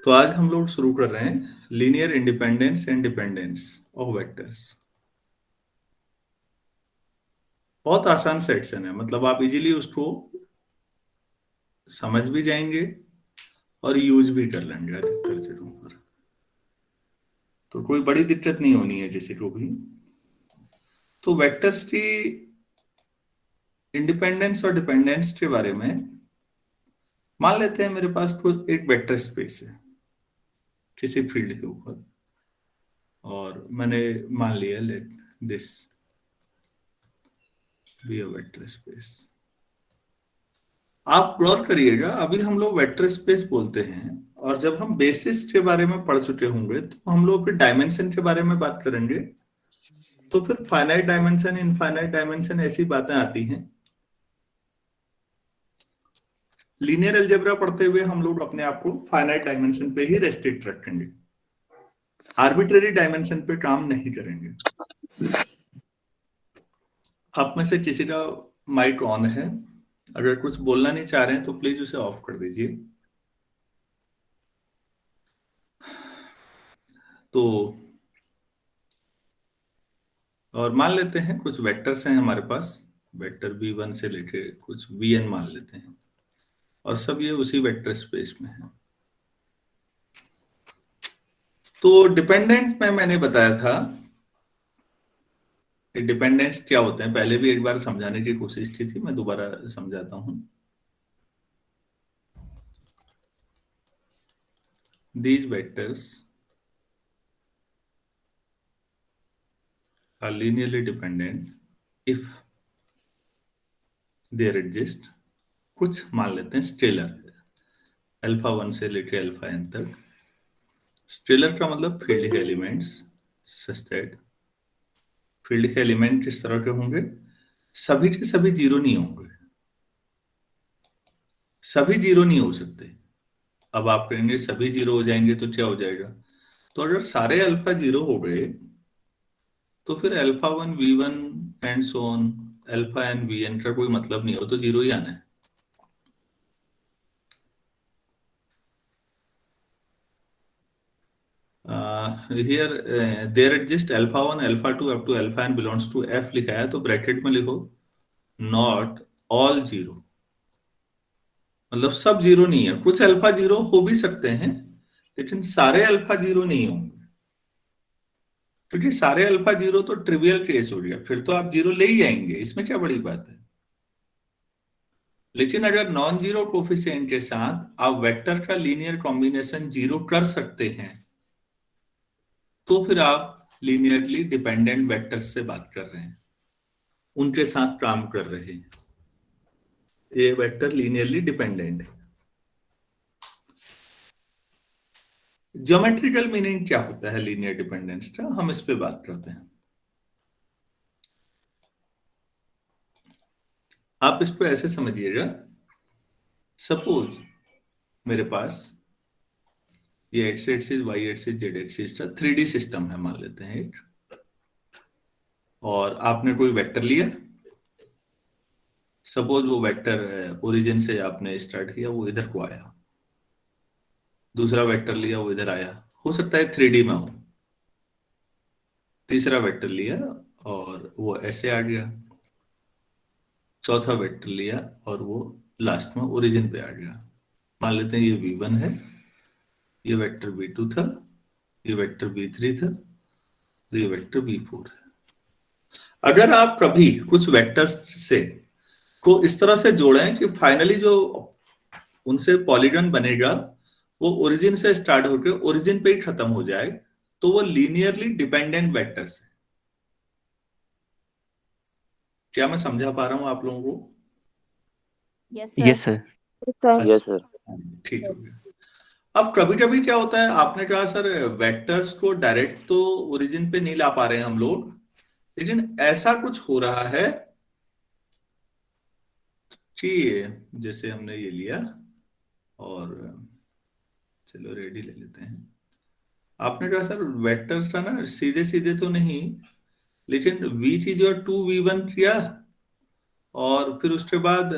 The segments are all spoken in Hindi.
तो आज हम लोग शुरू कर रहे हैं linear independence and dependence of vectors. बहुत आसान सेक्शन है, मतलब आप इजीली उसको समझ भी जाएंगे और यूज भी कर लेंगे अधिकतर जगहों पर। तो कोई बड़ी दिक्कत नहीं होनी है किसी को भी। तो वेक्टर्स की इंडिपेंडेंस और डिपेंडेंस के बारे में मान लेते हैं मेरे पास कोई एक वेक्टर स्पेस है किसी फील्ड के ऊपर, और मैंने मान लिया let this be a vector space. आप गौर करिएगा, अभी हम लोग वेक्टर स्पेस बोलते हैं, और जब हम बेसिस के बारे में पढ़ चुके होंगे तो हम लोग फिर डायमेंशन के बारे में बात करेंगे। तो फिर फाइनाइट डायमेंशन, इनफाइनाइट डायमेंशन, ऐसी बातें आती हैं। लीनियर अलजेब्रा पढ़ते हुए हम लोग अपने आप को फाइनाइट डायमेंशन पे ही रेस्ट्रिक्ट रखेंगे, आर्बिट्रेरी डायमेंशन पे काम नहीं करेंगे। आप में से किसी का माइक ऑन है, अगर कुछ बोलना नहीं चाह रहे हैं तो प्लीज उसे ऑफ कर दीजिए। तो और मान लेते हैं कुछ वेक्टर्स हैं हमारे पास, वेक्टर v1 से लेके कुछ vn मान लेते हैं, और सब ये उसी वेक्टर स्पेस में है। तो डिपेंडेंट में मैंने बताया था कि डिपेंडेंस क्या होते हैं, पहले भी एक बार समझाने की कोशिश की थी, मैं दोबारा समझाता हूं। These vectors are linearly dependent if there exist, कुछ मान लेते हैं स्केलर, अल्फा 1 से लेके अल्फा n तक। स्केलर का मतलब फील्ड के एलिमेंट्स, सच दैट फील्ड के एलिमेंट किस तरह के होंगे, सभी के सभी जीरो नहीं होंगे, सभी जीरो नहीं हो सकते। अब आप कहेंगे सभी जीरो हो जाएंगे तो क्या हो जाएगा, तो अगर सारे अल्फा जीरो हो गए तो फिर alpha 1 v1 and so on, alpha N vn का कोई मतलब नहीं हो, तो जीरो ही आना है। Here there exist alpha 1 alpha 2 up to alpha n belongs to f लिखा है, तो ब्रैकेट में लिखो नॉट ऑल जीरो, मतलब सब जीरो नहीं है, कुछ अल्फा जीरो हो भी सकते हैं लेकिन सारे अल्फा जीरो नहीं होंगे, क्योंकि सारे अल्फा जीरो तो ट्रिवियल केस हो गया, फिर तो आप जीरो ले ही आएंगे, इसमें क्या बड़ी बात है। लेकिन अगर नॉन जीरो कोफिशिएंट के साथ आप वेक्टर का लीनियर कॉम्बिनेशन जीरो कर सकते हैं, तो फिर आप लीनियरली डिपेंडेंट वेक्टर्स से बात कर रहे हैं, उनके साथ काम कर रहे हैं, ये वेक्टर लीनियरली डिपेंडेंट है। ज्योमेट्रिकल मीनिंग क्या होता है लीनियर डिपेंडेंस का, हम इस पे बात करते हैं। आप इसको ऐसे समझिएगा, सपोज मेरे पास ये X axis, Y axis, Z axis का 3D सिस्टम है मान लेते हैं एक, और आपने कोई वेक्टर लिया, सपोज वो वेक्टर ओरिजिन से आपने स्टार्ट किया, वो इधर को आया, दूसरा वेक्टर लिया वो इधर आया, हो सकता है 3D में हो, तीसरा वेक्टर लिया और वो ऐसे आ गया, चौथा वेक्टर लिया और वो लास्ट में ओरिजिन पे आ गया। मान लेते हैं ये v1 है, ये वेक्टर v2 था, ये वेक्टर v3 था, तो ये वेक्टर v4 है। अगर आप कभी कुछ वेक्टर्स से को इस तरह से जोड़ें कि फाइनली जो उनसे पॉलीगन बनेगा वो ओरिजिन से स्टार्ट होकर ओरिजिन पे ही खत्म हो जाए, तो वो लीनियरली डिपेंडेंट वेक्टर्स है। क्या मैं समझा पा रहा हूं आप लोगों को? Yes yes sir. Sir. Yes sir. ठीक हो गया। अब कभी कभी क्या होता है, आपने कहा सर वेक्टर्स को डायरेक्ट तो ओरिजिन पे नहीं ला पा रहे हैं हम लोग, लेकिन ऐसा कुछ हो रहा है कि जैसे हमने ये लिया और चलो रेडी ले लेते हैं। आपने कहा सर वेक्टर्स का ना सीधे सीधे तो नहीं, लेकिन वी चीज और 2v1 किया, और फिर उसके बाद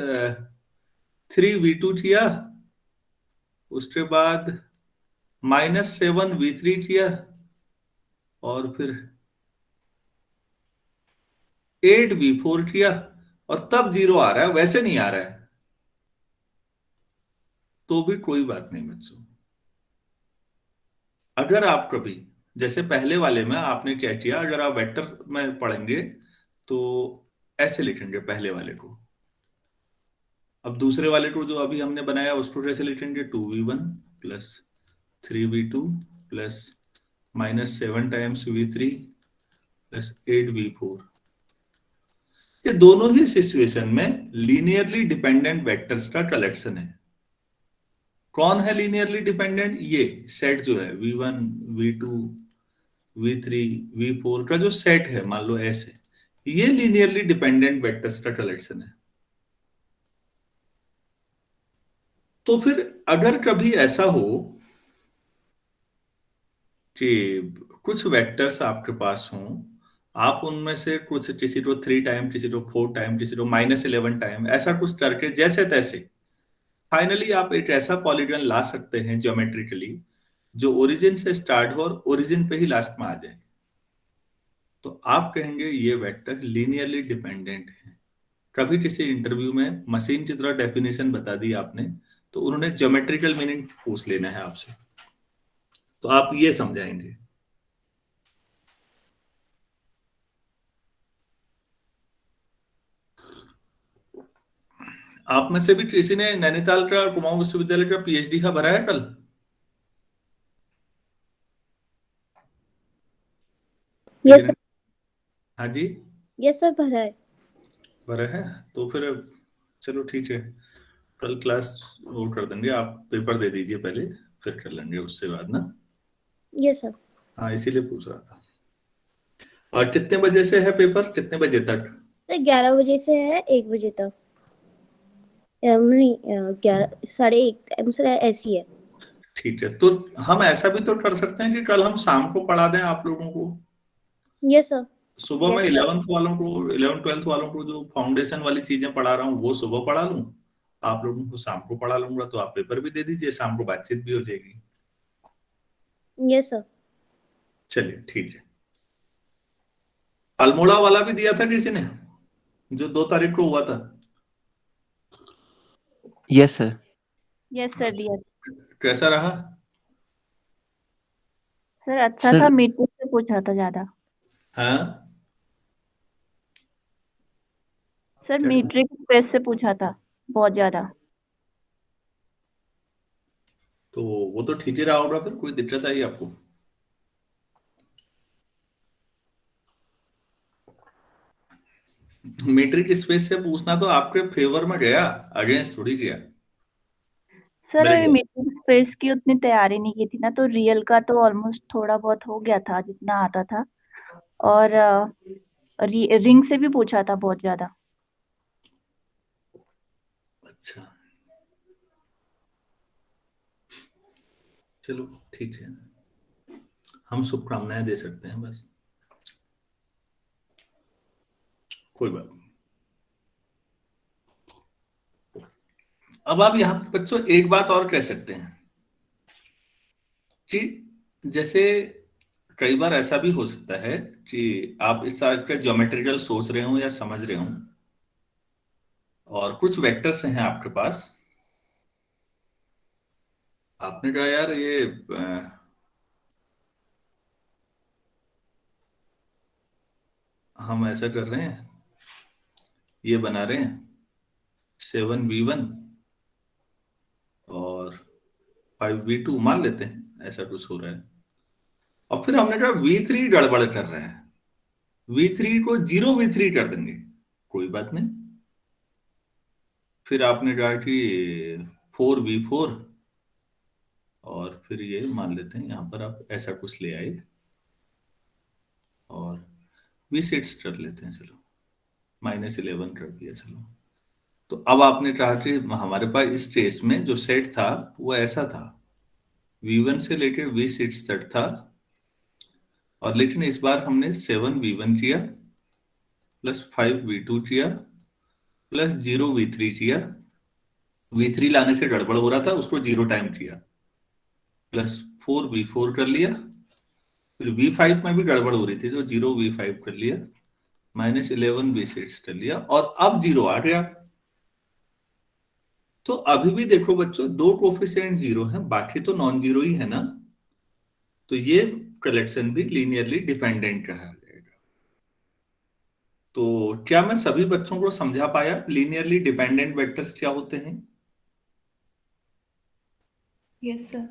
3v2 किया, उसके बाद -7 v3 किया और फिर 8 v4 किया और तब 0 आ रहा है, वैसे नहीं आ रहा है तो भी कोई बात नहीं बच्चों। अगर आप कभी, जैसे पहले वाले में आपने क्या किया, अगर आप वेक्टर में पढ़ेंगे तो ऐसे लिखेंगे पहले वाले को। अब दूसरे वाले को जो अभी हमने बनाया उसको कैसे लिखेंगे, 2v1 plus 3v2 plus -7 times v3 plus 8v4। ये दोनों ही सिचुएशन में लीनियरली डिपेंडेंट वेक्टर्स का कलेक्शन है। कौन है लीनियरली डिपेंडेंट? ये सेट जो है v1 v2 v3 v4 का जो सेट है, मान लो ऐसे, ये लीनियरली डिपेंडेंट वेक्टर्स का कलेक्शन है। तो फिर अगर कभी ऐसा हो कि कुछ वेक्टर्स आपके पास हों, आप उनमें से कुछ, किसी को 3 टाइम, किसी को 4 टाइम, किसी को -11 टाइम, ऐसा कुछ करके जैसे तैसे फाइनली आप एक ऐसा पॉलीगन ला सकते हैं ज्योमेट्रिकली जो ओरिजिन से स्टार्ट हो और ओरिजिन पे ही लास्ट में आ जाए, तो आप कहेंगे ये वेक्टर लीनियरली डिपेंडेंट है। कभी किसी इंटरव्यू में मशीन की तरह डेफिनेशन बता दी आपने तो उन्होंने ज्योमेट्रिकल मीनिंग पूछ लेना है आपसे, तो आप ये समझाएंगे। आप में से भी किसी ने नैनीताल का कुमाऊं विश्वविद्यालय का पीएचडी का भरा है कल? किसी यस ने? सर। हाँ जी, यस सर, भरा है। भरा है। तो फिर चलो ठीक है, कल क्लास वो कर देंगे, आप पेपर दे दीजिए पहले, फिर कर लेंगे उससे बाद ना। Yes sir. हाँ इसीलिए पूछ रहा था। और कितने बजे से है पेपर, कितने बजे तक? सर 11 बजे से है 1 बजे तक। नहीं, 11, 1:30 सर, ऐसी है। ठीक है, तो हम ऐसा भी तो कर सकते हैं कि कल हम शाम को पढ़ा दें आप लोगों को। Yes sir. सुबह में यस सर। 11th वालों को, 11th 12th वालों को जो फाउंडेशन वाली चीजें पढ़ा रहा हूँ वो सुबह पढ़ा लूं, आप लोगों को शाम को पढ़ा लूंगा, तो आप पेपर भी दे दीजिए, शाम को बातचीत भी हो जाएगी। Yes sir. चलिए ठीक है। अल्मोड़ा वाला भी दिया था किसी ने, जो 2 तारीख को हुआ था? Yes sir. यस सर, दिया। कैसा रहा? सर अच्छा सर था, मीटिंग से पूछा था ज्यादा। हाँ, सर क्या? मीट्रिक स्पेस से पूछा था बहुत ज्यादा। तो वो तो ठीक ही रहा होगा, फिर कोई दिक्कत आई आपको? मीट्रिक स्पेस से पूछना तो आपके फेवर में गया, अगेंस्ट थोड़ी गया। सर मेरे ख्याल, मीटिंग स्पेस की उतनी तैयारी नहीं की थी ना, तो रियल का तो ऑलमोस्ट थोड़ा बहुत हो गया था जितना आता था। और रिंग से भी पूछा था बहुत ज्यादा। अच्छा चलो ठीक है, हम शुभकामनाएं दे सकते हैं बस, कोई बात नहीं। अब आप यहाँ पर बच्चों एक बात और कह सकते हैं कि जैसे कई बार ऐसा भी हो सकता है कि आप इस तरह के ज्योमेट्रिकल सोच रहे हो या समझ रहे हो और कुछ वेक्टर्स हैं आपके पास, आपने कहा यार ये हम ऐसा कर रहे हैं, ये बना रहे हैं 7v1 और 5v2 मान लेते हैं, ऐसा कुछ हो रहा है। और फिर हमने कहा v3 गड़बड़ कर रहा है, v3 को 0v3 कर देंगे, कोई बात नहीं। फिर आपने कहा कि 4v4 और फिर ये मान लेते हैं यहां पर आप ऐसा कुछ ले आए और v6 कर लेते हैं, चलो -11 कर दिया, चलो। तो अब आपने कहा कि हमारे पास इस केस में जो सेट था वो ऐसा था, v1 से लेकर v6 तक था, और लेकिन इस बार हमने 7v1 किया प्लस 5v2 किया प्लस 0v3 किया। v3 लाने से गड़बड़ हो रहा था, उसको 0 टाइम किया, प्लस 4v4 कर लिया, फिर v5 में भी गड़बड़ हो रही थी तो 0v5 कर लिया, -11v6 कर लिया, और अब 0 आ गया। तो अभी भी देखो बच्चों, दो कोफिशिएंट 0 हैं, बाकी तो नॉन जीरो ही है ना, तो ये कलेक्शन भी लीनियरली डिपेंडेंट कहा जाएगा। तो क्या मैं सभी बच्चों को समझा पाया लीनियरली डिपेंडेंट वेक्टर्स क्या होते हैं? Yes sir.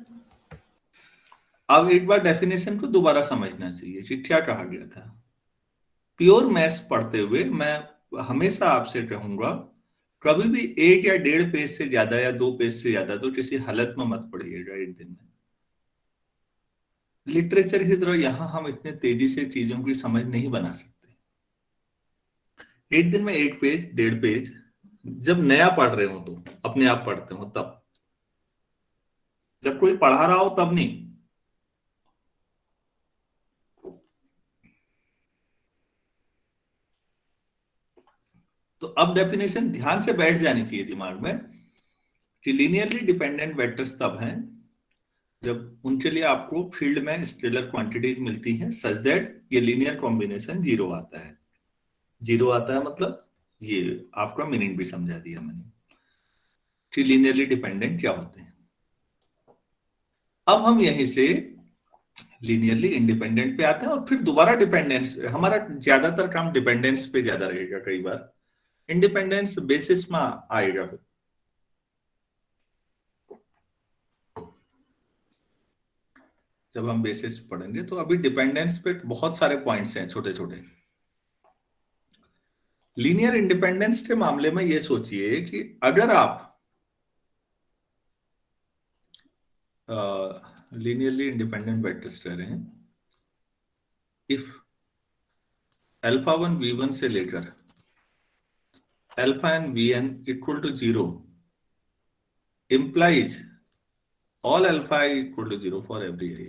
अब एक बार डेफिनेशन को दोबारा समझना चाहिए कि क्या कहा गया था। प्योर मैथ्स पढ़ते हुए मैं हमेशा आपसे कहूंगा, कभी भी 1 या 1.5 पेज से ज्यादा या 2 पेज से ज्यादा तो किसी हालत में मत पढ़िएगा एक दिन में। लिटरेचर की तरह यहां हम इतने तेजी से चीजों की समझ नहीं बना सकते। एक दिन में 1 पेज 1.5 पेज, जब नया पढ़ रहे हो तो अपने आप पढ़ते हो तब, जब कोई पढ़ा रहा हो तब नहीं। तो अब डेफिनेशन ध्यान से बैठ जानी चाहिए दिमाग में कि लीनियरली डिपेंडेंट वेक्टर्स तब हैं जब उनके लिए आपको फील्ड में स्केलर क्वांटिटीज मिलती हैं सच दैट ये लीनियर कॉम्बिनेशन 0 आता है। 0 आता है मतलब ये आपका मीनिंग भी समझा दिया मैंने कि लीनियरली डिपेंडेंट क्या होते हैं। अब हम यहीं से लीनियरली इंडिपेंडेंट पे आते हैं और फिर दोबारा डिपेंडेंस, हमारा ज्यादातर काम डिपेंडेंस पे ज्यादा रहेगा, कई बार इंडिपेंडेंस बेसिस में आएगा। जब हम बेसिस पढ़ेंगे तो अभी डिपेंडेंस पे बहुत सारे पॉइंट्स हैं छोटे छोटे। लीनियर इंडिपेंडेंस के मामले में ये सोचिए कि अगर आप लीनियरली इंडिपेंडेंट वेक्टर्स कह रहे हैं, इफ α1 v1 से लेकर alpha N vn equal to 0 implies all alpha I equal to 0 for every I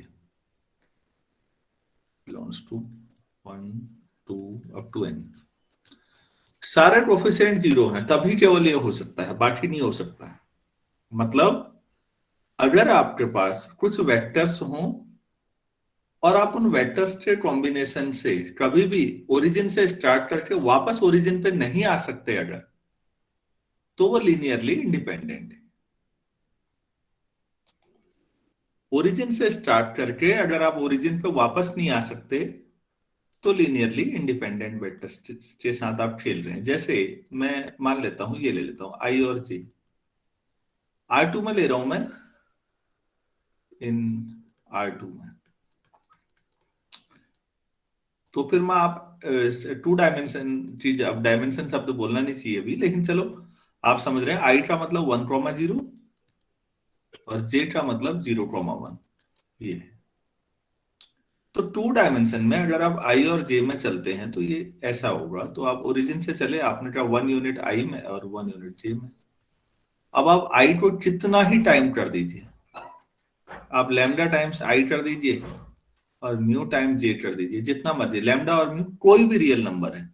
belongs to 1 2 up to n। सारे कोफिशिएंट 0 हैं तभी केवल ये हो सकता है, बाकी नहीं हो सकता है। मतलब अगर आपके पास कुछ वेक्टर्स हों और आप उन वेक्टर्स के कॉम्बिनेशन से कभी भी ओरिजिन से स्टार्ट करके वापस ओरिजिन पे नहीं आ सकते अगर, तो वो लीनियरली इंडिपेंडेंट है। ओरिजिन से स्टार्ट करके अगर आप ओरिजिन पे वापस नहीं आ सकते तो लीनियरली इंडिपेंडेंट वेक्टर्स के साथ आप खेल रहे हैं। जैसे मैं मान लेता हूं, ये ले लेता हूं आई और जे, R2 में ले रहा हूं मैं, इन R2 में, तो फिर मैं आप 2 डायमेंशन चीज, अब डायमेंशन शब्द बोलना नहीं चाहिए अभी, लेकिन चलो आप समझ रहे हैं। आई का मतलब 1,0 और जे का मतलब 0,1, ये है। तो 2 डायमेंशन में अगर आप आई और जे में चलते हैं तो ये ऐसा होगा। तो आप ओरिजिन से चले, आपने कहा 1 यूनिट आई में और 1 यूनिट जे में। अब आप आई को कितना ही टाइम कर दीजिए, आप लैम्डा टाइम्स आई कर दीजिए और म्यू टाइम जे कर दीजिए, जितना मर्जी, लैम्डा और म्यू कोई भी रियल नंबर है,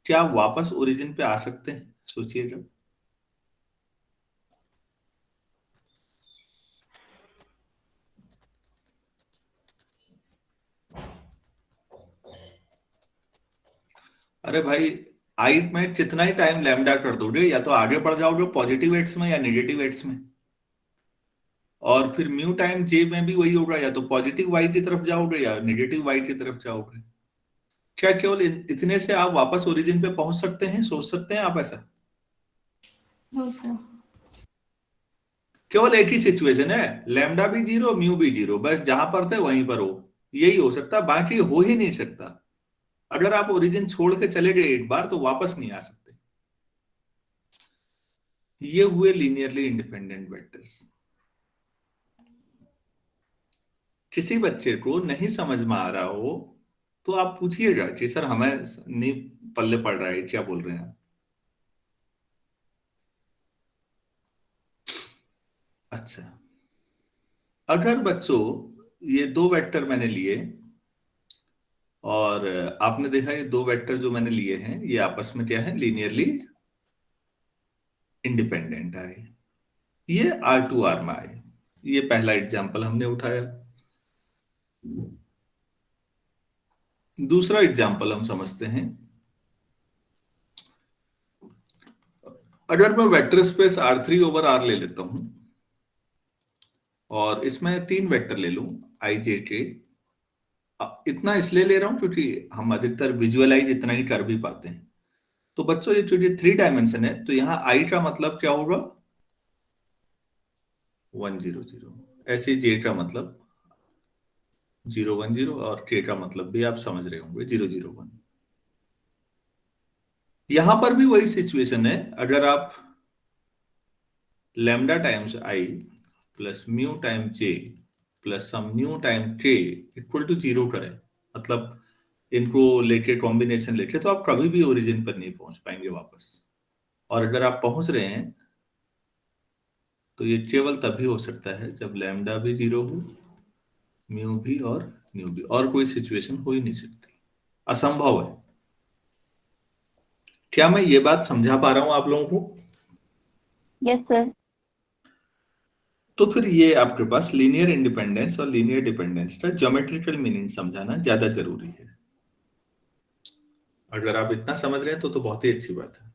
क्या आप वापस ओरिजिन पे आ सकते हैं? सोचिएगा। अरे भाई, आई में कितना ही टाइम लैम्डा कर दोगे, या तो आगे बढ़ जाओगे पॉजिटिव एड्स में या नेगेटिव एड्स में, और फिर म्यू टाइम जे में भी वही होगा, या तो पॉजिटिव वाई की तरफ जाओगे या नेगेटिव वाई की तरफ जाओगे। क्या केवल इतने से आप वापस ओरिजिन पे पहुंच सकते हैं? सोच सकते हैं आप ऐसा? No sir. केवल एक ही सिचुएशन है, लैम्डा भी 0 म्यू भी 0, बस जहां पर थे वहीं पर हो, यही हो सकता, बाकी हो ही नहीं सकता। अगर आप ओरिजिन छोड़ के चले गए एक बार तो वापस नहीं आ सकते। ये हुए लीनियरली इंडिपेंडेंट वेक्टर्स। किसी बच्चे को नहीं समझ में आ रहा हो तो आप पूछिएगा कि सर हमें नहीं पल्ले पड़ रहा है, क्या बोल रहे हैं आप? अच्छा, अगर बच्चों ये 2 वेक्टर मैंने लिए और आपने देखा ये 2 वेक्टर जो मैंने लिए हैं ये आपस में क्या है, लीनियरली इंडिपेंडेंट आए, ये R2 R में आए। ये पहला एग्जांपल हमने उठाया। दूसरा एग्जाम्पल हम समझते हैं। अगर मैं vector space R3 over R ले लेता हूं और इसमें 3 वेक्टर ले लूं I J K, इतना इसलिए ले रहा हूं क्योंकि हम अधिकतर विजुअलाइज इतना ही कर भी पाते हैं। तो बच्चों ये चूंकि 3 डायमेंशन है तो यहाँ I का मतलब क्या होगा? 1 0 0। ऐसे J का मतलब 0 1 0 और K का मतलब भी आप समझ रहे होंगे 0 0 1। यहां पर भी वही सिचुएशन है। अगर आप lambda times I plus mu time J plus some mu time K equal to 0 करें, मतलब इनको लेके कॉम्बिनेशन लेके, तो आप कभी भी ओरिजिन पर नहीं पहुंच पाएंगे वापस। और अगर आप पहुंच रहे हैं तो ये केवल तभी हो सकता है जब लैम्डा भी 0 हो, म्यू भी और न्यू भी, और कोई सिचुएशन हो ही नहीं सकती, असंभव है। क्या मैं ये बात समझा पा रहा हूं आप लोगों को? Yes sir. तो फिर ये आपके पास लीनियर इंडिपेंडेंस और लीनियर डिपेंडेंस का ज्योमेट्रिकल मीनिंग समझाना ज्यादा जरूरी है। अगर आप इतना समझ रहे हैं तो बहुत ही अच्छी बात है।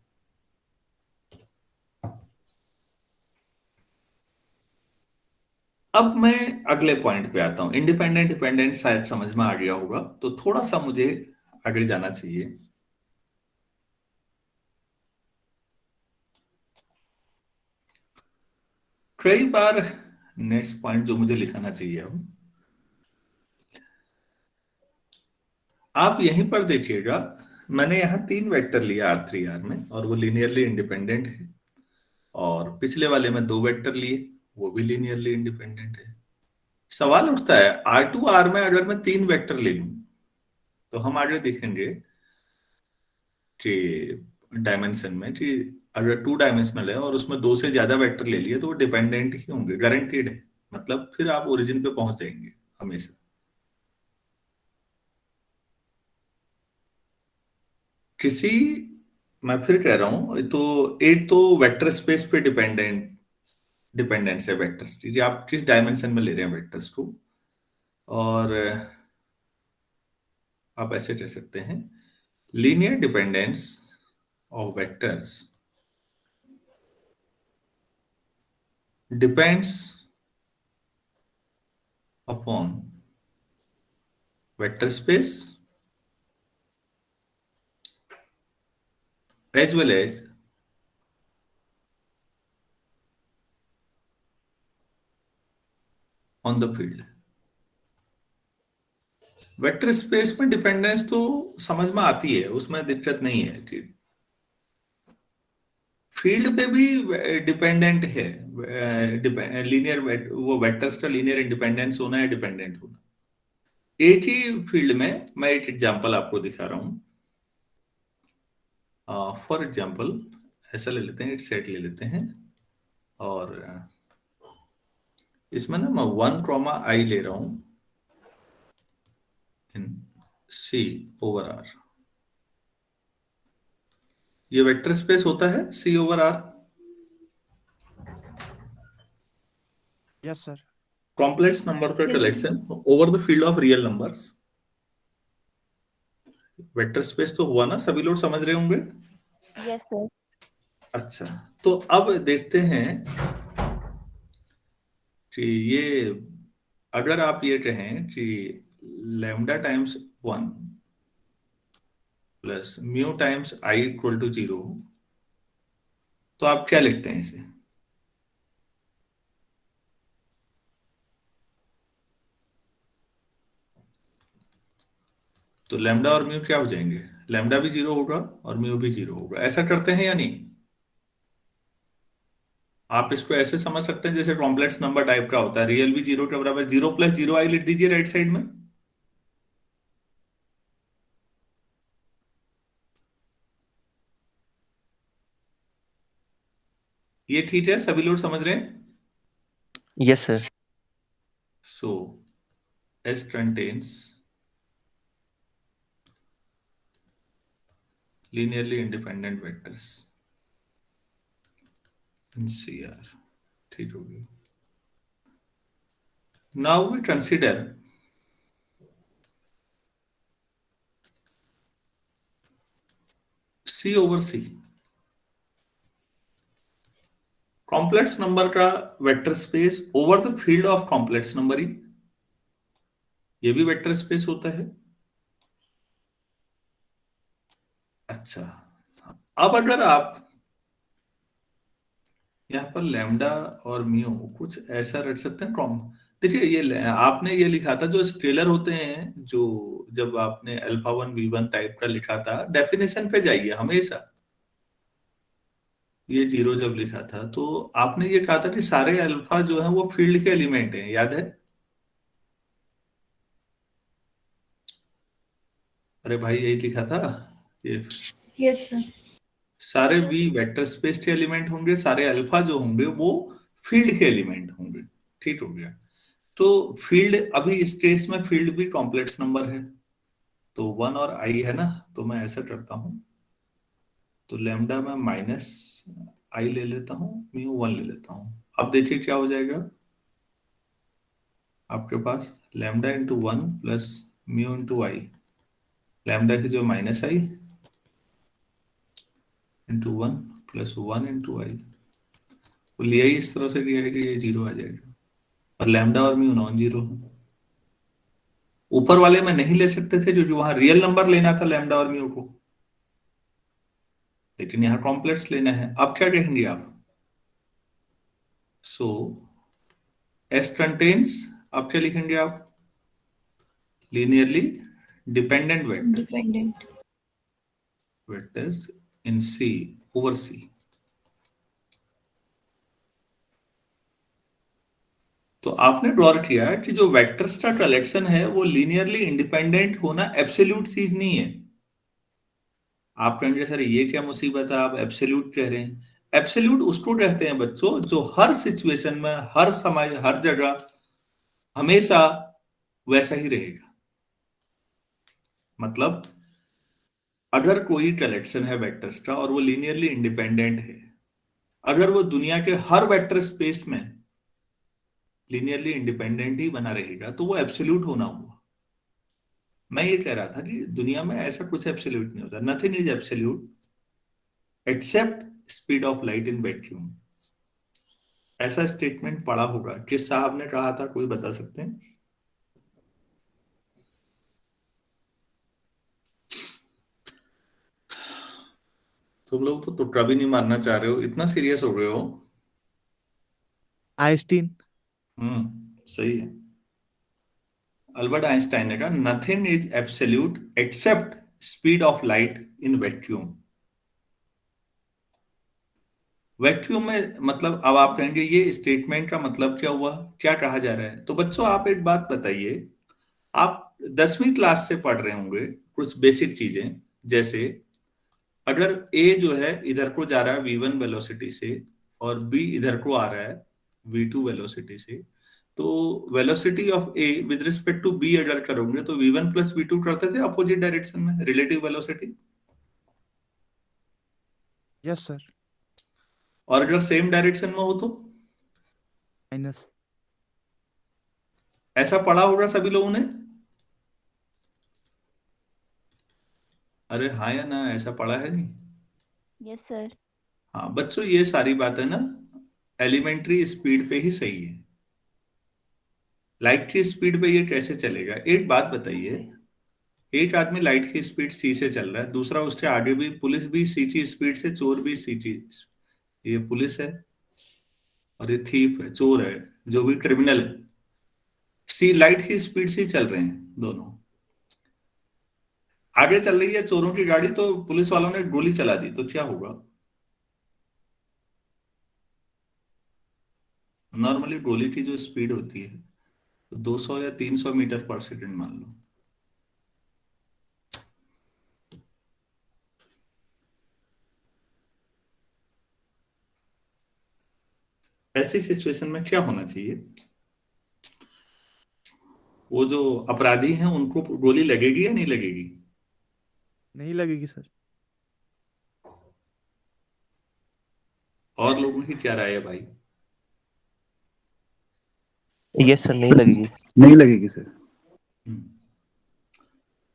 अब मैं अगले पॉइंट पे आता हूं। इंडिपेंडेंट डिपेंडेंट शायद समझ में आ गया होगा, तो थोड़ा सा मुझे आगे जाना चाहिए। कई बार नेक्स्ट पॉइंट जो मुझे लिखाना चाहिए अब, आप यहीं पर देखिएगा। मैंने यहाँ 3 वेक्टर लिया R3 R में और वो लीनियरली इंडिपेंडेंट है, और पिछले वाले में 2 वेक्टर लिए, वो भी लीनियरली इंडिपेंडेंट है। सवाल उठता है R2 R में अगर मैं 3 वेक्टर ले लूं तो हम आगे देखेंगे कि डायमेंशन में कि अगर 2 डायमेंशनल है और उसमें 2 से ज्यादा वेक्टर ले लिए तो वो डिपेंडेंट ही होंगे, गारंटीड है। मतलब फिर आप ओरिजिन पे पहुंच जाएंगे हमेशा। किसी, मैं फिर कह रहा हूं, तो एक तो वेक्टर स्पेस पे डिपेंडेंस है वेक्टर्स की, कि आप किस डायमेंशन में ले रहे हैं वेक्टर्स को। और आप ऐसे कह सकते हैं linear dependence of vectors depends upon vector space as well as on the field। Vector space में डिपेंडेंस तो समझ में आती है, उसमें दिक्कत नहीं है कि फील्ड पे भी डिपेंडेंट है। लीनियर वो वेक्टर्स का लीनियर इंडिपेंडेंस होना है, डिपेंडेंट होना। एक ही फील्ड में मैं एक एग्जांपल आपको दिखा रहा हूं। फॉर एग्जांपल ऐसा ले लेते हैं, एक सेट ले लेते हैं और इसमें ना मैं 1, I ले रहा हूं इन C ओवर R। ये वेक्टर स्पेस होता है C over R। Yes sir. Complex number का Yes, sir. Collection over the field of real numbers. Vector space तो हुआ ना, सभी लोग समझ रहे होंगे। Yes sir. अच्छा, तो अब देखते हैं कि ये, अगर आप ये कहें कि lambda times 1 plus mu times I equal to 0, तो आप क्या लिखते हैं इसे? तो लैम्डा और म्यू क्या हो जाएंगे? लैम्डा भी 0 होगा और म्यू भी 0 होगा। ऐसा करते हैं या नहीं? आप इसको ऐसे समझ सकते हैं जैसे कॉम्प्लेक्स नंबर टाइप का होता है, रियल भी 0 के बराबर, 0 प्लस 0 I लिख दीजिए राइट साइड में। ये ठीक है, सभी लोग समझ रहे हैं? Yes sir. So S contains linearly independent vectors in CR। ठीक हो गया। Now we consider C over C। Complex number का vector space over the field of complex numbering, ये भी वेक्टर स्पेस होता है। अच्छा, अब अगर आप यहाँ पर लैम्डा और म्यू कुछ ऐसा रख सकते हैं कॉम, देखिए ये आपने ये लिखा था जो स्केलर होते हैं, जो जब आपने अल्फा 1 v1 टाइप का लिखा था, डेफिनेशन पे जाइए हमेशा। ये 0 जब लिखा था तो आपने ये कहा था कि सारे अल्फा जो है वो फील्ड के एलिमेंट हैं, याद है? अरे भाई यही लिखा था ये, Yes, sir. सारे वी वेक्टर स्पेस के एलिमेंट होंगे, सारे अल्फा जो होंगे वो फील्ड के एलिमेंट होंगे। ठीक हो गया। तो फील्ड, अभी इस केस में फील्ड भी कॉम्प्लेक्स नंबर है, तो 1 और आई है ना, तो मैं ऐसा करता हूं, तो लैम्डा में माइनस आई ले लेता हूं, म्यू 1 ले लेता हूं। अब देखिए क्या हो जाएगा, आपके पास lambda into 1 plus mu into i, lambda की जो minus i into 1 plus 1 into i, तो लिया ही इस तरह से लिया है कि ये 0 आ जाएगा, और लैम्डा और म्यू नॉन जीरो है। ऊपर वाले में नहीं ले सकते थे, जो वहां रियल नंबर लेना था लैम्डा और म्यू को, लेकिन यहां कॉम्प्लेक्स लेना है। अब क्या कहेंगे आप? सो एस कंटेन्स, अब क्या लिखेंगे आप? Linearly dependent vectors, Dependent. Vectors in C over C. तो आपने ड्रॉ किया कि जो वेक्टर्स का कलेक्शन है वो लीनियरली इंडिपेंडेंट होना एब्सोल्यूट चीज नहीं है। आप कहेंगे सर ये क्या मुसीबत है, आप एब्सोल्यूट कह रहे हैं। एब्सोल्यूट उसको कहते हैं बच्चों जो हर सिचुएशन में, हर समय, हर जगह हमेशा वैसा ही रहेगा। मतलब अगर कोई कलेक्शन है वेक्टर्स का और वो लीनियरली इंडिपेंडेंट है, अगर वो दुनिया के हर वेक्टर स्पेस में लीनियरली इंडिपेंडेंट ही बना रहेगा तो वो एब्सोल्यूट होना हुआ। मैं ये कह रहा था कि दुनिया में ऐसा कुछ एब्सोल्यूट नहीं होता, nothing is absolute except speed of light in vacuum. ऐसा स्टेटमेंट पढ़ा होगा, किस साहब ने कहा था, कोई बता सकते हैं? तुम लोग तो तुक्का भी नहीं मारना चाह रहे हो, इतना सीरियस हो गए हो। आइंस्टीन। सही है। अल्बर्ट आइंस्टाइन ने कहा nothing is absolute except speed of light in vacuum. Vacuum में मतलब, अब आप कहेंगे ये स्टेटमेंट का मतलब क्या हुआ, क्या कहा जा रहा है? तो बच्चों आप एक बात बताइए, आप 10वीं क्लास से पढ़ रहे होंगे कुछ बेसिक चीजें, जैसे अगर ए जो है इधर को जा रहा है v1 वेलोसिटी से और b इधर को आ रहा है v2 वेलोसिटी से, तो velocity of A with respect to b अगर करोगे तो v1 प्लस v2 करते थे अपोजिट डायरेक्शन में, रिलेटिव वेलोसिटी। Yes sir. और अगर सेम डायरेक्शन में हो तो माइनस। ऐसा पढ़ा होगा सभी लोगों ने। अरे हाँ या ना, ऐसा पढ़ा है नहीं? Yes sir. हाँ बच्चों, ये सारी बातें ना एलिमेंट्री स्पीड पे ही सही है। लाइट की स्पीड पे ये कैसे चलेगा? एक बात बताइए, एक आदमी लाइट की स्पीड सी से चल रहा है, दूसरा उसके आगे भी, पुलिस भी सी की स्पीड से, चोर भी सी की, ये पुलिस है और ये थीफ है, चोर है, जो भी क्रिमिनल है, सी लाइट की स्पीड से चल रहे हैं दोनों। आगे चल रही है चोरों की गाड़ी, तो पुलिस वालों ने गोली चला दी तो क्या होगा? नॉर्मली गोली की जो स्पीड होती है तो 200 या 300 मीटर पर सेकंड मान लो। ऐसी सिचुएशन में क्या होना चाहिए? वो जो अपराधी हैं उनको गोली लगेगी या नहीं लगेगी? नहीं लगेगी सर। और लोगों की क्या राय है भाई? यस सर, नहीं लगेगी। नहीं लगेगी सर।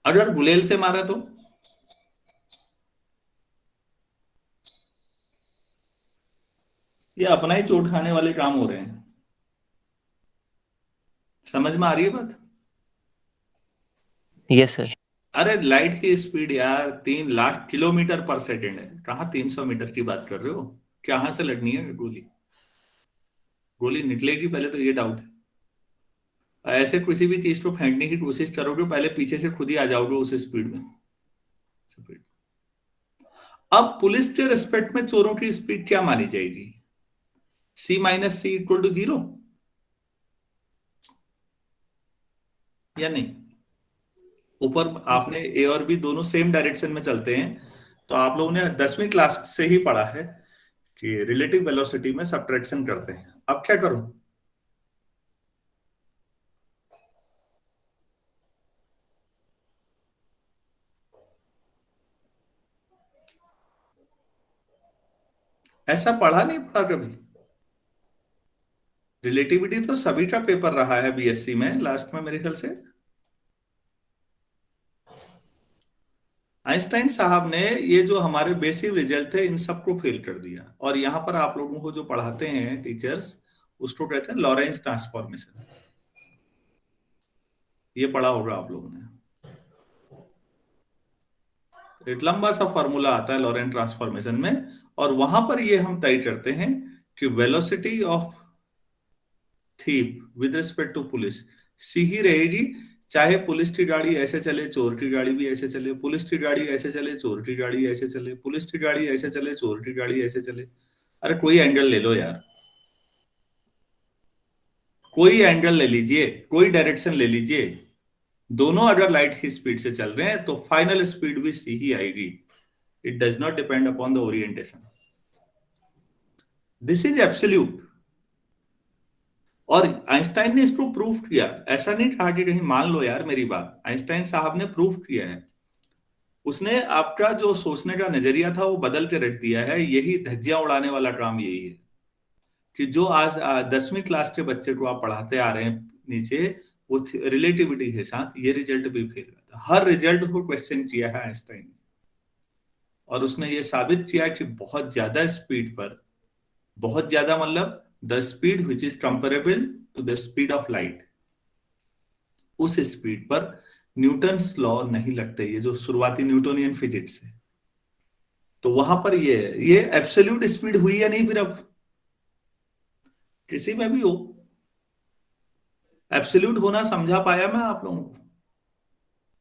अगर गुलेल से मारा तो ये अपना ही चोट खाने वाले काम हो रहे हैं। समझ में आ रही है बात? Yes sir. अरे लाइट की स्पीड यार 3 लाख किलोमीटर पर सेकेंड है, कहाँ 300 मीटर की बात कर रहे हो? कहाँ से लड़नी है गोली? गोली निकलेगी पहले तो ये डाउट है। ऐसे किसी भी चीज को फेंकने की कोशिश करोगे पहले पीछे से खुद ही आ जाओगे उस स्पीड में। अब पुलिस के रिस्पेक्ट में चोरों की स्पीड क्या मानी जाएगी? C-C=0 या नहीं? ऊपर आपने ए और बी दोनों सेम डायरेक्शन में चलते हैं, तो आप लोगों ने 10वीं क्लास से ही पढ़ा है कि रिलेटिव वेलोसिटी में सब्ट्रैक्शन करते हैं। अब क्या करूं? ऐसा पढ़ा नहीं पढ़ा कभी? रिलेटिविटी तो सभी का पेपर रहा है बीएससी में लास्ट में मेरे ख्याल से। आइंस्टाइन साहब ने ये जो हमारे बेसिक रिजल्ट थे इन सबको फेल कर दिया, और यहां पर आप लोगों को जो पढ़ाते हैं टीचर्स उसको कहते हैं लॉरेंस ट्रांसफॉर्मेशन। ये पढ़ा होगा आप लोगों ने। एक लंबा सा फॉर्मूला आता है लॉरेंस ट्रांसफॉर्मेशन में, और वहां पर ये हम तय करते हैं कि velocity of thief with respect to police सी ही रहेगी, चाहे पुलिस की गाड़ी ऐसे चले चोर की गाड़ी भी ऐसे चले, पुलिस की गाड़ी ऐसे चले चोर की गाड़ी ऐसे चले, पुलिस की गाड़ी ऐसे चले चोर की गाड़ी ऐसे चले। अरे कोई एंगल ले लो यार, कोई एंगल ले लीजिए, कोई डायरेक्शन ले लीजिए, दोनों अगर लाइट की स्पीड से चल रहे हैं तो फाइनल स्पीड भी सी ही आएगी। It does not depend upon the orientation. This is absolute. और आइंस्टाइन ने इसको प्रूफ किया, ऐसा नहीं कहा कि कहीं मान लो यार मेरी बात, आइंस्टाइन साहब ने प्रूफ किया है। उसने आपका जो सोचने का नजरिया था वो बदल के रख दिया है। यही धज्जियां उड़ाने वाला काम यही है कि जो आज 10वीं क्लास के बच्चे को आप पढ़ाते आ रहे हैं नीचे, वो रिलेटिविटी के साथ ये रिजल्ट भी फेल करता है। हर रिजल्ट को क्वेश्चन किया है आइंस्टाइन ने, और उसने ये साबित किया कि बहुत ज्यादा स्पीड पर, बहुत ज्यादा मतलब the speed which is comparable to the speed of light, उस स्पीड पर न्यूटन्स लॉ नहीं लगते, ये जो शुरुआती न्यूटोनियन फिजिक्स है। तो वहां पर ये एब्सोल्यूट स्पीड हुई या नहीं? फिर अब किसी में भी हो एब्सोल्यूट होना समझा पाया मैं आप लोगों को?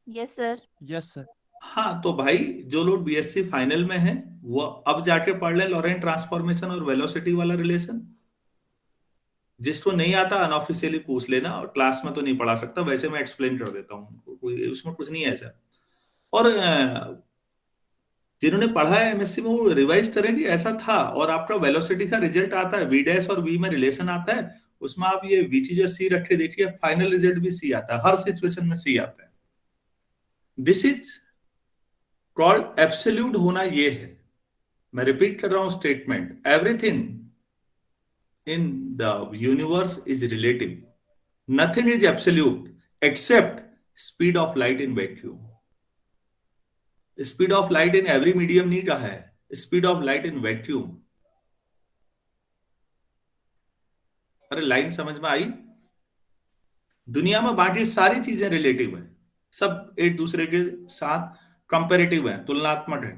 Yes sir. Yes sir. हाँ, तो भाई जो लोग बीएससी फाइनल में हैं वो अब जाके पढ़ ले लॉरेंट ट्रांसफॉर्मेशन और वेलोसिटी वाला रिलेशन। जिसको नहीं आता अनऑफिशियली पूछ लेना, और क्लास में तो नहीं पढ़ा सकता, वैसे मैं एक्सप्लेन कर देता हूँ, उसमें कुछ नहीं है ऐसा। और जिन्होंने पढ़ा है एमएससी में वो रिवाइज करें कि ऐसा था, और आपका वेलोसिटी का रिजल्ट आता है वी डैश और वी में रिलेशन आता है, उसमें आप ये वी टी सी रख के देखिए, फाइनल रिजल्ट भी सी आता है, हर सिचुएशन में सी आता है। दिस इज कॉल्ड एब्सोल्यूट होना। ये है, मैं रिपीट कर रहा हूं statement, everything in the universe is relative. Nothing is absolute except speed of light in vacuum. Speed of light in every medium नहीं कहा है, speed of light in vacuum। अरे लाइन समझ में आई? दुनिया में बाकी सारी चीजें रिलेटिव है, सब एक दूसरे के साथ कंपेरेटिव है, तुलनात्मक है।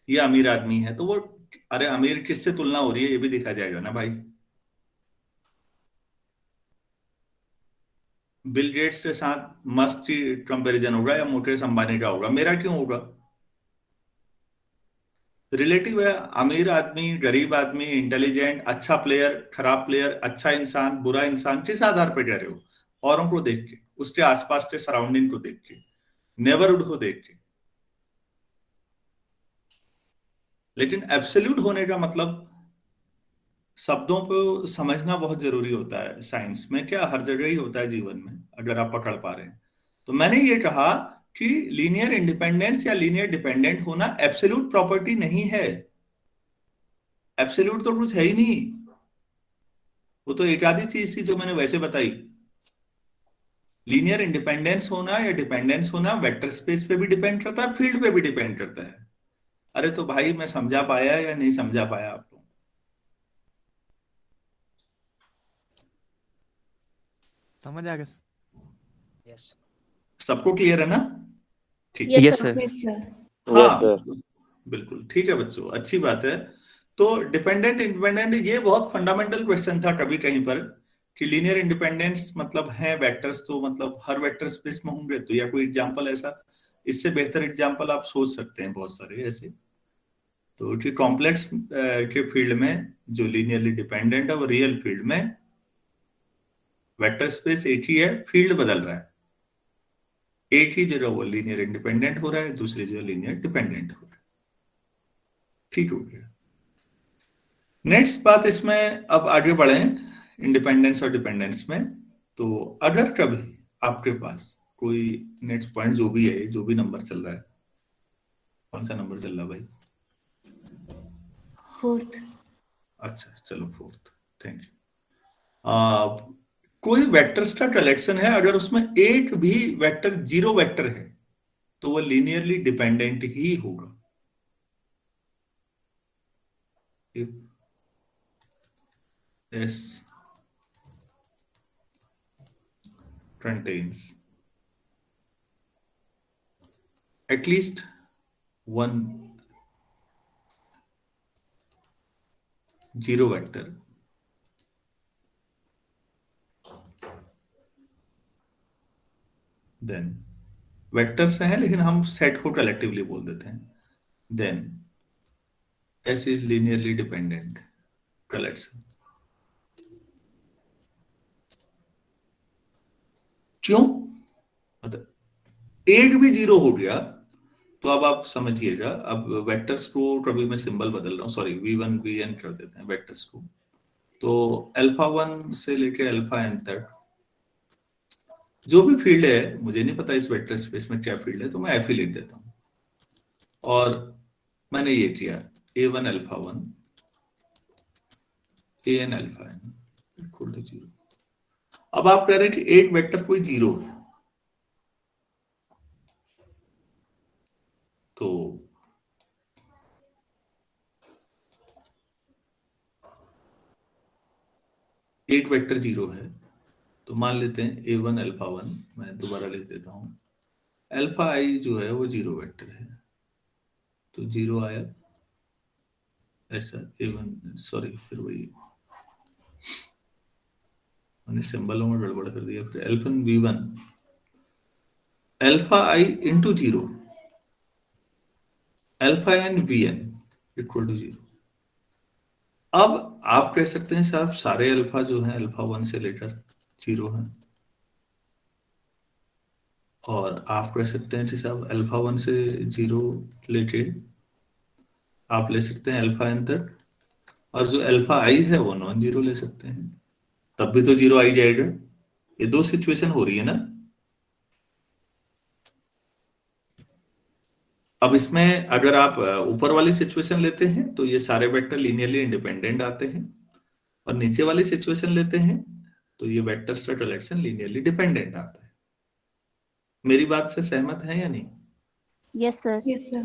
ये अमीर आदमी है तो वो, अरे अमीर किससे तुलना हो रही है ये भी देखा जाएगा ना भाई। बिल गेट्स के साथ मस्क की कंपैरिजन होगा या मुकेश अंबानी का होगा, मेरा क्यों होगा? रिलेटिव है। अमीर आदमी, गरीब आदमी, इंटेलिजेंट, अच्छा प्लेयर, खराब प्लेयर, अच्छा इंसान, बुरा इंसान, किस आधार पर कह रहे हो? औरों को देख के, उसके आसपास के सराउंडिंग को देख के, नेबरहुड को देख के। लेकिन एब्सोल्यूट होने का मतलब शब्दों को समझना बहुत जरूरी होता है साइंस में, क्या हर जगह ही होता है जीवन में, अगर आप पकड़ पा रहे हैं। तो मैंने ये कहा कि लीनियर इंडिपेंडेंस या लीनियर डिपेंडेंट होना एब्सोल्यूट प्रॉपर्टी नहीं है। एब्सोल्यूट तो कुछ है ही नहीं, वो तो एक आधी चीज थी जो मैंने वैसे बताई। लीनियर इंडिपेंडेंस होना या डिपेंडेंस होना वेक्टर स्पेस पे भी डिपेंड करता है, फील्ड पे भी डिपेंड करता है। अरे तो भाई मैं समझा पाया या नहीं समझा पाया आप लोग? समझ आ गया सर। सबको क्लियर है ना? ठीक। Yes, Yes, sir. sir. Yes, sir. हाँ, बिल्कुल ठीक है बच्चों, अच्छी बात है। तो डिपेंडेंट इंडिपेंडेंट ये बहुत फंडामेंटल क्वेश्चन था कभी कहीं पर कि लीनियर इंडिपेंडेंस मतलब है वेक्टर्स, तो मतलब हर वेक्टर स्पेस में होंगे, तो या कोई एग्जांपल ऐसा, इससे बेहतर एग्जांपल आप सोच सकते हैं बहुत सारे ऐसे। तो कि कॉम्प्लेक्स के फील्ड में जो लीनियरली डिपेंडेंट है वो रियल फील्ड में वेक्टर स्पेस एक ही है, फील्ड बदल रहा है। एक ही जगह वो लीनियर इंडिपेंडेंट हो रहा है, दूसरी जगह लीनियर डिपेंडेंट हो रहा है। ठीक हो गया। नेक्स्ट बात इसमें अब आगे बढ़े इंडिपेंडेंस और डिपेंडेंस में। तो अगर कभी आपके पास कोई नेक्स्ट पॉइंट जो भी है, जो भी नंबर चल रहा है, कौन सा नंबर चल रहा है भाई? 4th. अच्छा चलो 4th, थैंक यू। कोई वेक्टर्स का कलेक्शन है, अगर उसमें एक भी वेक्टर जीरो वेक्टर है तो वो लीनियरली डिपेंडेंट ही होगा। If S contains at least one zero vector, then vectors हैं लेकिन हम सेट को कलेक्टिवली बोल देते हैं, then S is linearly dependent collection. क्यों? मतलब एक भी जीरो हो गया तो अब आप समझिएगा, अब वेक्टर्स को कभी मैं सिंबल बदल रहा हूँ, सॉरी V1 Vn कर देते हैं वेक्टर्स को। तो α1 से लेके αn तक जो भी फील्ड है, मुझे नहीं पता इस वेक्टर स्पेस में क्या फील्ड है, तो मैं F ही लिख देता हूँ। और मैंने ये किया A1 α1 An αn equal to 0। अब आप कह रहे हैं कि एक वेक्टर कोई जीरो है, तो एक वेक्टर जीरो है, तो मान लेते हैं A1 α1, मैं दोबारा लिख देता हूं, अल्फा आई जो है वो जीरो वेक्टर है, तो जीरो आया ऐसा A1, सॉरी फिर वही मैंने सिंबलों में गड़बड़ कर दिया। फिर अल्फन V1 alpha I into zero alpha N Vn equal to 0। अब आप कह सकते हैं साहब सारे अल्फा जो हैं α1 से लेकर 0 हैं, और आप कह सकते हैं कि साहब α1 से 0 लेके आप ले सकते हैं अल्फा एन तक, और जो अल्फा आई है वो नॉन जीरो ले सकते हैं, तब भी तो जीरो आई जाएगा। ये दो सिचुएशन हो रही है ना। अब इसमें अगर आप ऊपर वाली सिचुएशन लेते हैं तो ये सारे वेक्टर लीनियरली इंडिपेंडेंट आते हैं, और नीचे वाली सिचुएशन लेते हैं तो ये वेक्टर्स का कलेक्शन लीनियरली डिपेंडेंट आता है। मेरी बात से सहमत है या नहीं? Yes sir. Yes, sir.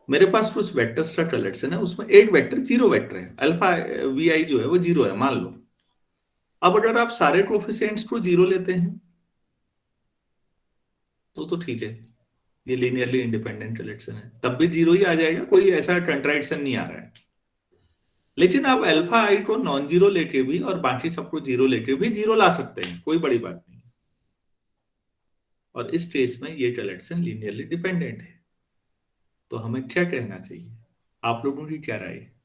मेरे पास कुछ वेक्टर्स का कलेक्शन है, उसमें एक वेक्टर जीरो वेक्टर है, अल्फा वी आई जो है वो जीरो है मान लो। अब अगर आप सारे कोफिशिएंट्स को जीरो लेते हैं तो ठीक है, ये लीनियरली इंडिपेंडेंट कलेक्शन है, तब भी जीरो ही आ जाएगा, कोई ऐसा कंट्राडिक्शन नहीं आ रहा है। लेकिन आप अल्फा आई को नॉन जीरो लेके भी और बाकी सबको जीरो लेके भी जीरो ला सकते हैं, कोई बड़ी बात नहीं। और इस केस में ये कलेक्शन लीनियरली डिपेंडेंट है। तो हमें क्या कहना चाहिए? आप लोगों की क्या राय है?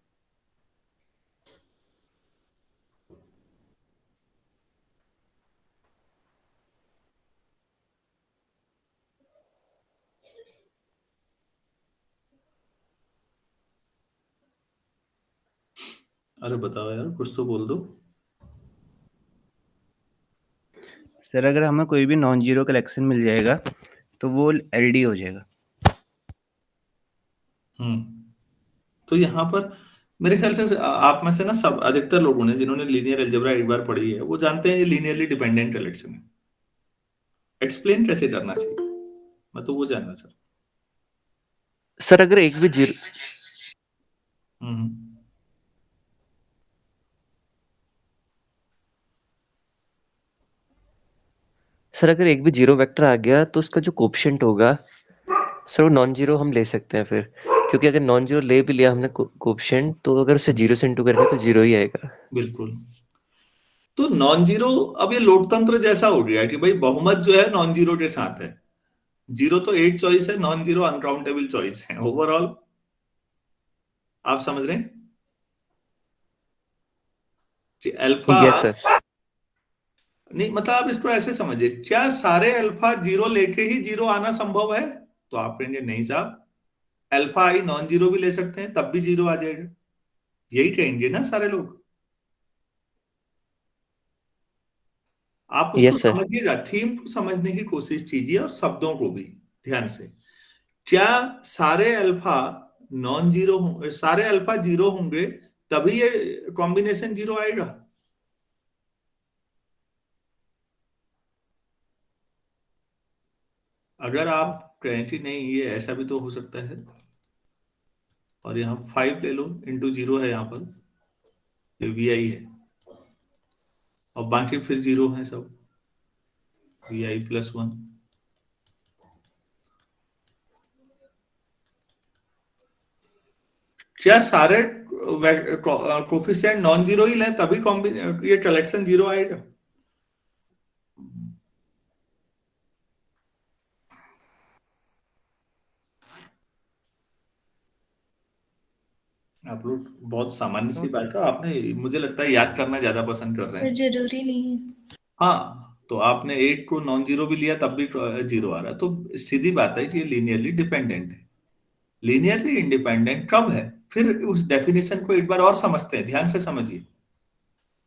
अरे बताओ यार, कुछ तो बोल दो। सर अगर हमें कोई भी नॉन जीरो कलेक्शन मिल जाएगा तो वो एलडी हो जाएगा। तो यहाँ पर मेरे ख्याल से आप में से ना सब अधिकतर लोगों ने जिन्होंने लीनियर अलजेब्रा एक बार पढ़ी है वो जानते हैं ये लीनियरली डिपेंडेंट कलेक्शन है। एक्सप्लेन कैसे करना चाहिए, मैं तो वो जानना चाहता सर अगर एक भी जीरो सर अगर एक भी जीरो वेक्टर आ गया तो उसका जो कोफिशिएंट होगा सर वो नॉन जीरो हम ले सकते हैं फिर, क्योंकि अगर नॉन जीरो ले भी लिया हमने कोफिशिएंट तो अगर उसे जीरो से इंटू करेंगे तो जीरो ही आएगा। बिल्कुल। तो नॉन जीरो, अब ये लोकतंत्र जैसा हो गया कि भाई बहुमत जो है नॉन जीरो के साथ है। जीरो तो 8 चॉइस है, नॉन जीरो अनकाउंटेबल चॉइस है ओवरऑल। आप समझ रहे हैं कि अल्फा, यस सर। नहीं मतलब आप इसको ऐसे समझिए, क्या सारे अल्फा जीरो लेके ही जीरो आना संभव है? तो आप कहेंगे नहीं साहब, अल्फा आई नॉन जीरो भी ले सकते हैं तब भी जीरो आ जाएगा। यही कहेंगे ना सारे लोग। आप उसको यस सर। समझिएगा, थीम को समझने की कोशिश कीजिए और शब्दों को भी ध्यान से। क्या सारे अल्फा नॉन जीरो होंगे, सारे अल्फा जीरो होंगे तभी ये कॉम्बिनेशन जीरो आएगा? अगर आप कहें कि नहीं ये ऐसा भी तो हो सकता है, और यहाँ 5 ले लो, इंटू जीरो है यहाँ पर, ये वी आई है, और बाकी फिर जीरो है सब, वी आई प्लस 1। क्या सारे कोफिशिएंट नॉन जीरो ही लें तभी ये कलेक्शन जीरो आएगा? आप लोग बहुत सामान्य सी बात है, आपने मुझे लगता है याद करना ज्यादा पसंद कर रहे पर हैं। जरूरी नहीं है। हाँ, तो आपने एक को नॉन जीरो भी लिया तब भी जीरो आ रहा है, तो सीधी बात है कि ये लीनियरली डिपेंडेंट है। लीनियरली इंडिपेंडेंट कब है? फिर उस डेफिनेशन को एक बार और समझते हैं, ध्यान से समझिए।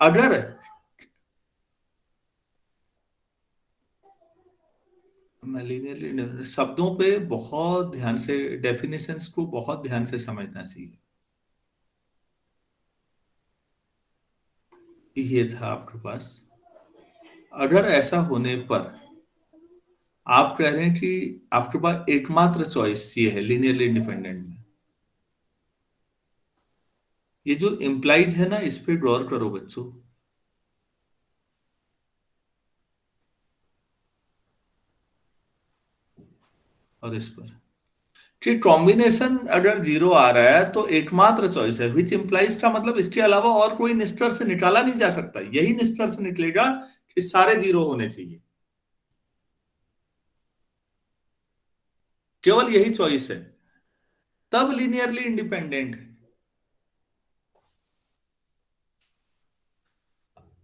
अगर मैं लीनियरली, शब्दों पे बहुत ध्यान से, डेफिनेशंस को बहुत ध्यान से समझना चाहिए। ये था आपके पास। अगर ऐसा होने पर आप कह रहे हैं कि आपके पास एकमात्र चॉइस ये है लीनियरली इंडिपेंडेंट में, ये जो इंप्लाइज है ना, इस पे गौर करो बच्चों। और इस पर कि कॉम्बिनेशन अगर जीरो आ रहा है तो एकमात्र चॉइस है, विच इंप्लाइज का मतलब इसके अलावा और कोई निष्कर्ष से निकाला नहीं जा सकता। यही निष्कर्ष निकलेगा कि सारे जीरो होने चाहिए, केवल यही चॉइस है, तब लीनियरली इंडिपेंडेंट है।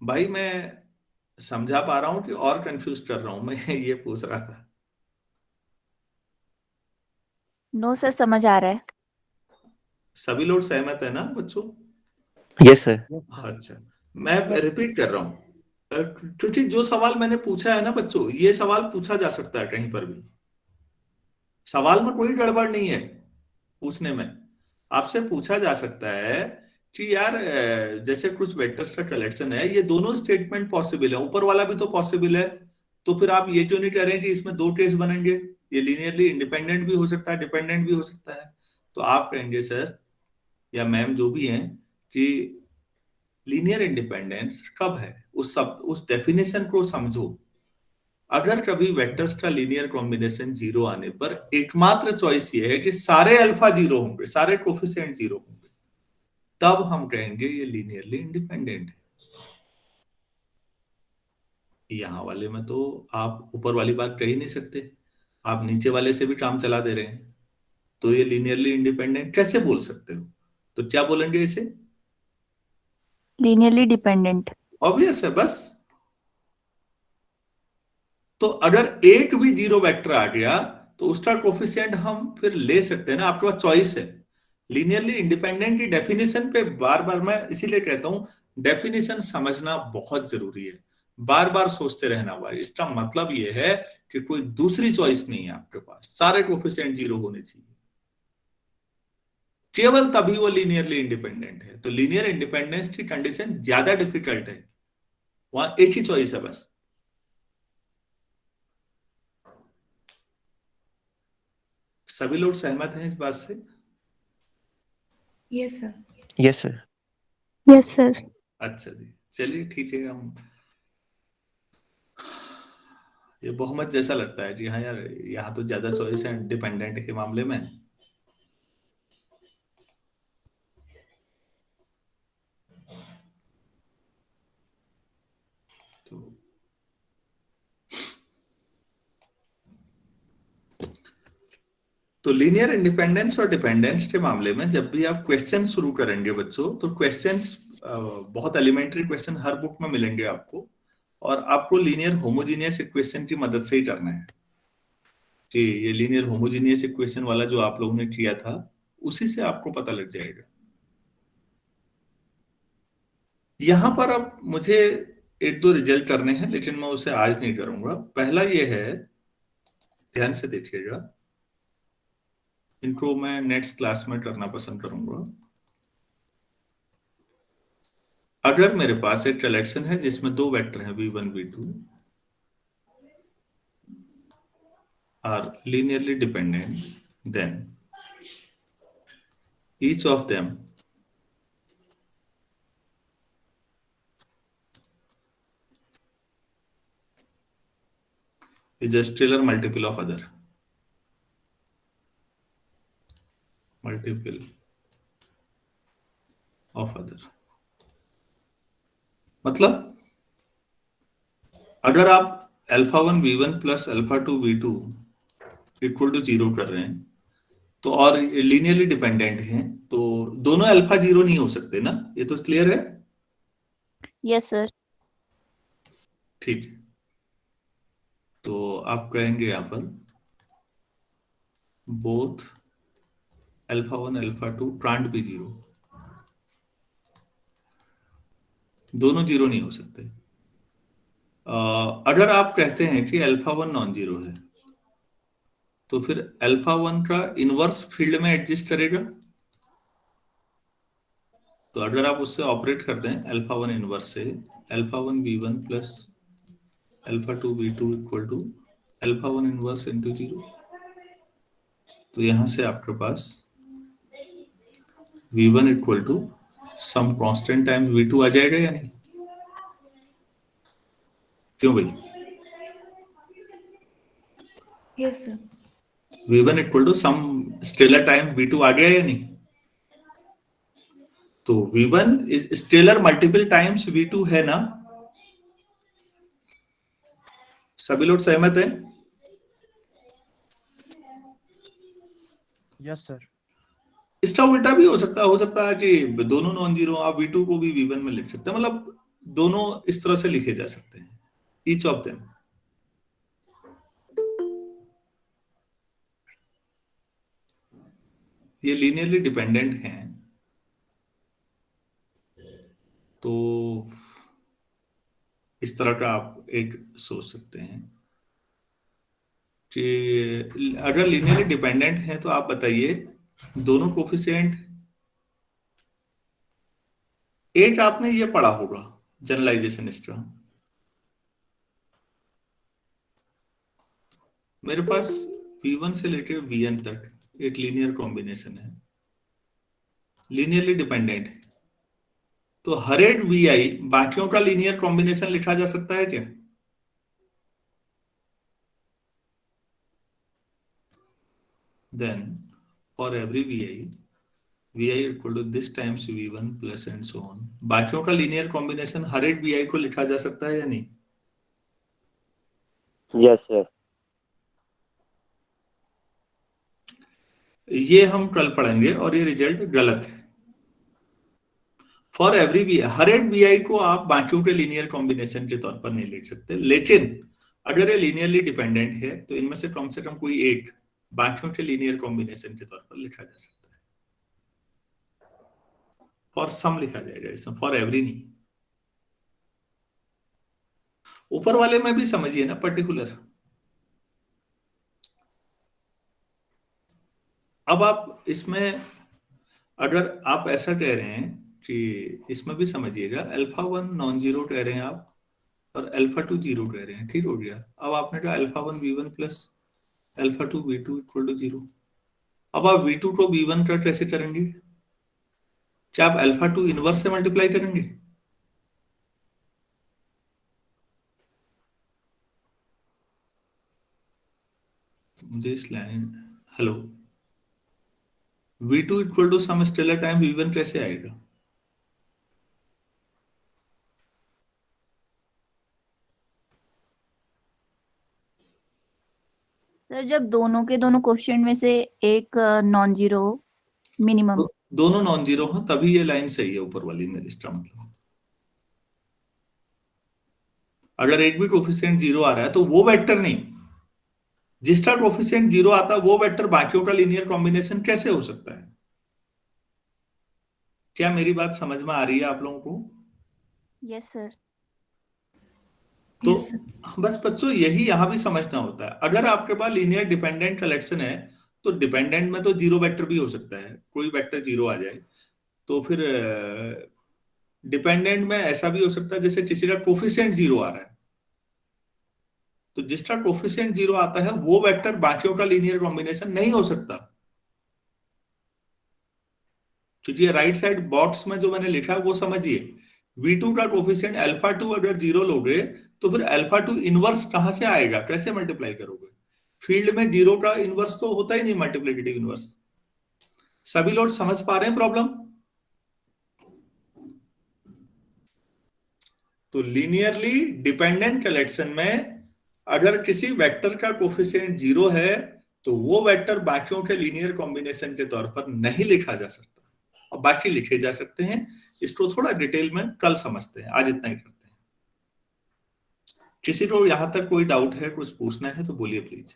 भाई मैं समझा पा रहा हूं कि और कंफ्यूज कर रहा हूं मैं ये पूछ रहा था। नो सर, समझ आ रहा है। सभी लोग सहमत है ना बच्चों? Yes sir. अच्छा, मैं रिपीट कर रहा हूं, क्योंकि जो सवाल मैंने पूछा है ना बच्चों, ये सवाल पूछा जा सकता है कहीं पर भी। सवाल में कोई गड़बड़ नहीं है पूछने में। आपसे पूछा जा सकता है कि यार जैसे कुछ वेक्टर्स का कलेक्शन है, ये दोनों स्टेटमेंट पॉसिबल है, ऊपर वाला भी तो पॉसिबल है, तो फिर आप ये क्यों नहीं कह रहे कि इसमें दो केस बनेंगे, ये लीनियरली इंडिपेंडेंट भी हो सकता है, डिपेंडेंट भी हो सकता है। तो आप कहेंगे सर या मैम जो भी हैं कि लीनियर इंडिपेंडेंस कब है, उस डेफिनेशन को समझो। अगर कभी वेक्टर्स का लीनियर कॉम्बिनेशन जीरो आने पर एकमात्र चॉइस ये है कि सारे अल्फा जीरो होंगे, सारे कोफिशिएंट जीरो होंगे, तब हम कहेंगे ये लीनियरली इंडिपेंडेंट है। यहां वाले में तो आप ऊपर वाली बात कह ही नहीं सकते, आप नीचे वाले से भी काम चला दे रहे हैं, तो ये लीनियरली इंडिपेंडेंट कैसे बोल सकते हो? तो क्या बोलेंगे इसे? Linearly dependent. ऑब्वियस है बस। तो अगर एक भी जीरो वेक्टर आ गया तो उसका कोफिशिएंट हम फिर ले सकते हैं ना, आपके पास चॉइस है। लीनियरली इंडिपेंडेंट की डेफिनेशन पे बार बार मैं इसीलिए कहता हूं, डेफिनेशन समझना बहुत जरूरी है, बार बार सोचते रहना भाई। इसका मतलब यह है कि कोई दूसरी चॉइस नहीं है आपके पास, सारे कोफिशिएंट जीरो होने चाहिए, केवल तभी वो लीनियरली इंडिपेंडेंट है। तो लीनियर इंडिपेंडेंस की कंडीशन ज्यादा डिफिकल्ट है, वहां एक ही चॉइस है बस। सभी लोग सहमत हैं इस बात से? Yes sir. Yes sir. Yes sir. अच्छा जी, चलिए ठीक है, हम ये बहुमत जैसा लगता है जी, हाँ यार यहाँ तो ज्यादा चॉइस है डिपेंडेंट के मामले में। तो लीनियर इंडिपेंडेंस और डिपेंडेंस के मामले में जब भी आप क्वेश्चन शुरू करेंगे बच्चों, तो क्वेश्चंस बहुत एलिमेंट्री क्वेश्चन हर बुक में मिलेंगे आपको, और आपको लीनियर होमोजीनियस इक्वेशन की मदद से ही करना है कि ये लीनियर होमोजीनियस इक्वेशन वाला जो आप लोगों ने किया था उसी से आपको पता लग जाएगा। यहां पर अब मुझे एक दो रिजल्ट करने हैं, लेकिन मैं उसे आज नहीं करूंगा। पहला ये है, ध्यान से देखिएगा, इनको मैं नेक्स्ट क्लास में करना पसंद करूंगा। अगर मेरे पास एक कलेक्शन है जिसमें दो वेक्टर हैं v1 v2 are linearly dependent, then each of them is a scalar multiple of other. मतलब अगर आप α1 v1 plus α2 v2 equal to 0 कर रहे हैं तो, और लीनियरली डिपेंडेंट हैं, तो दोनों अल्फा 0 नहीं हो सकते ना, ये तो क्लियर है? Yes sir. ठीक है, तो आप कहेंगे यहाँ पर बोथ α1 α2 कांट बी 0, दोनों 0 नहीं हो सकते। अगर आप कहते हैं कि α1 नॉन जीरो है, तो फिर α1 का इनवर्स फील्ड में एडजस्ट करेगा। तो अगर आप उससे ऑपरेट करते हैं α1 इनवर्स से, α1 v1 plus α2 v2 equal to α1 inverse into 0, तो यहां से आपके पास v1 equal to some constant time v2 आ जाएगा या नहीं? क्यों भाई? Yes sir. v1 equal to some scalar time v2 आ गया या नहीं? तो v1 is scalar multiple times v2 है ना? सभी लोग सहमत हैं? Yes sir. इसका उल्टा भी हो सकता है कि दोनों नॉन जीरो, आप v2 को भी v1 में लिख सकते हैं, मतलब दोनों इस तरह से लिखे जा सकते हैं, ईच ऑफ देम। ये लीनियरली डिपेंडेंट हैं, तो इस तरह का आप एक सोच सकते हैं कि अगर लीनियरली डिपेंडेंट हैं तो आप बताइए दोनों कोफिशिएंट, एक आपने ये पढ़ा होगा जनरलाइजेशन इसका, मेरे पास v1 से लेकर vn तक एक लीनियर कॉम्बिनेशन है, लीनियरली डिपेंडेंट है, तो हर एक vi बाकियों का लीनियर कॉम्बिनेशन लिखा जा सकता है क्या? Then for every vi equal to this times v1 plus and so on, बाकियों का लीनियर कॉम्बिनेशन हर एक vi को लिखा जा सकता है या नहीं? Yes sir. ये हम कल पढ़ेंगे और ये रिजल्ट गलत है। फॉर एवरी vi, हर एक vi को आप बाकियों के लीनियर कॉम्बिनेशन के तौर पर नहीं लिख सकते, लेकिन अगर ये लीनियरली डिपेंडेंट है तो इनमें से कम कोई एक बाकियों के लीनियर कॉम्बिनेशन के तौर पर लिखा जा सकता है। फॉर सम लिखा जाएगा इसमें, फॉर एवरी नहीं। ऊपर वाले में भी समझिए ना, पर्टिकुलर। अब आप इसमें अगर आप ऐसा कह रहे हैं कि इसमें भी समझिएगा, α1 नॉन जीरो कह रहे हैं आप और α2 जीरो कह रहे हैं, ठीक हो गया। अब आपने कहा α1 v1 plus α2 v2 equal to 0। अब आप v2 को v1 का कैसे करेंगे? क्या आप α2 इनवर्स से मल्टीप्लाई करेंगे? मुझे इस लाइन, hello, V2 equal to some scalar time V1 कैसे आएगा? सर जब दोनों के दोनों कोएफिशिएंट में से एक नॉन जीरो मिनिमम, दोनों नॉन जीरो हो तभी ये लाइन सही है ऊपर वाली में, इसका मतलब अगर एक भी कोफिशिएंट जीरो आ रहा है तो वो वेक्टर नहीं, जिसका कोफिशिएंट जीरो आता है वो वेक्टर बाकियों का लीनियर कॉम्बिनेशन कैसे हो सकता है? क्या मेरी बात समझ में आ रही है आप लोगों को? Yes sir. तो Yes, sir. बस बच्चों यही यहां भी समझना होता है। अगर आपके पास लीनियर डिपेंडेंट कलेक्शन है तो डिपेंडेंट में तो जीरो वेक्टर भी हो सकता है, कोई वेक्टर जीरो आ जाए, तो फिर डिपेंडेंट में ऐसा भी हो सकता है जैसे किसी का कोफिशिएंट जीरो आ रहा है, तो जिसका कोफिशिएंट जीरो आता है वो वेक्टर बाकियों का लीनियर कॉम्बिनेशन नहीं हो सकता, क्योंकि राइट साइड बॉक्स में जो मैंने लिखा है वो समझिए। V2 का कोफिशिएंट अल्फा 2 अगर जीरो लोगे तो फिर अल्फा 2 इनवर्स कहां से आएगा, कैसे मल्टीप्लाई करोगे? फील्ड में जीरो का इनवर्स तो होता ही नहीं, मल्टीप्लिकेटिव इनवर्स। सभी लोग समझ पा रहे हैं प्रॉब्लम? तो लीनियरली डिपेंडेंट कलेक्शन में अगर किसी वेक्टर का कोफिशिएंट जीरो है तो वो वेक्टर बाकियों के लीनियर कॉम्बिनेशन के तौर पर नहीं लिखा जा सकता, और बाकी लिखे जा सकते हैं। इसको थोड़ा डिटेल में कल समझते हैं, आज इतना ही करते हैं। किसी को यहां तक कोई डाउट है, कुछ पूछना है तो बोलिए प्लीज।